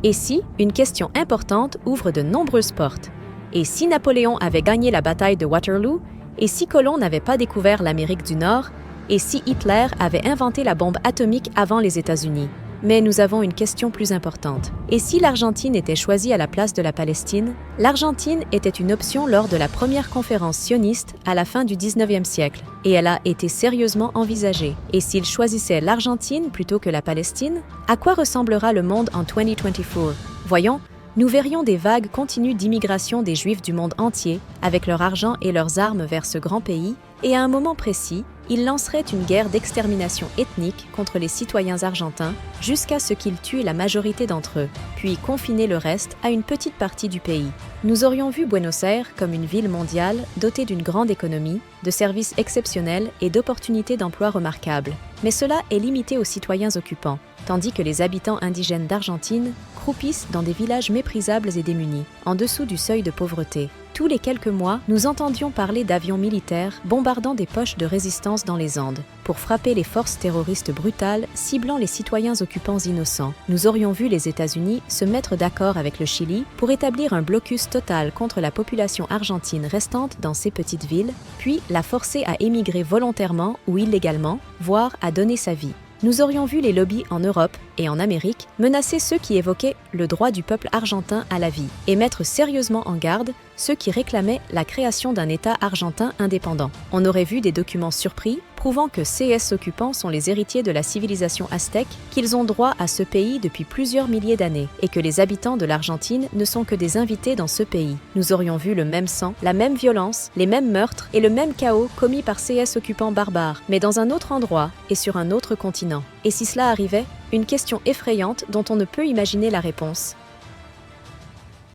Et si une question importante ouvre de nombreuses portes? Et si Napoléon avait gagné la bataille de Waterloo? Et si Colomb n'avait pas découvert l'Amérique du Nord? Et si Hitler avait inventé la bombe atomique avant les États-Unis? Mais nous avons une question plus importante. Et si l'Argentine était choisie à la place de la Palestine? L'Argentine était une option lors de la première conférence sioniste à la fin du 19e siècle, et elle a été sérieusement envisagée. Et s'il choisissait l'Argentine plutôt que la Palestine? À quoi ressemblera le monde en 2024? Voyons, nous verrions des vagues continues d'immigration des Juifs du monde entier, avec leur argent et leurs armes vers ce grand pays, et à un moment précis, ils lanceraient une guerre d'extermination ethnique contre les citoyens argentins jusqu'à ce qu'ils tuent la majorité d'entre eux, puis confiner le reste à une petite partie du pays. Nous aurions vu Buenos Aires comme une ville mondiale dotée d'une grande économie, de services exceptionnels et d'opportunités d'emploi remarquables. Mais cela est limité aux citoyens occupants, tandis que les habitants indigènes d'Argentine croupissent dans des villages méprisables et démunis, en dessous du seuil de pauvreté. Tous les quelques mois, nous entendions parler d'avions militaires bombardant des poches de résistance dans les Andes, pour frapper les forces terroristes brutales ciblant les citoyens occupants innocents. Nous aurions vu les États-Unis se mettre d'accord avec le Chili pour établir un blocus total contre la population argentine restante dans ces petites villes, puis la forcer à émigrer volontairement ou illégalement, voire à donner sa vie. Nous aurions vu les lobbies en Europe et en Amérique menacer ceux qui évoquaient le droit du peuple argentin à la vie et mettre sérieusement en garde ceux qui réclamaient la création d'un État argentin indépendant. On aurait vu des documents surpris prouvant que ces occupants sont les héritiers de la civilisation aztèque, qu'ils ont droit à ce pays depuis plusieurs milliers d'années et que les habitants de l'Argentine ne sont que des invités dans ce pays. Nous aurions vu le même sang, la même violence, les mêmes meurtres et le même chaos commis par ces occupants barbares, mais dans un autre endroit et sur un autre continent. Et si cela arrivait? Une question effrayante dont on ne peut imaginer la réponse.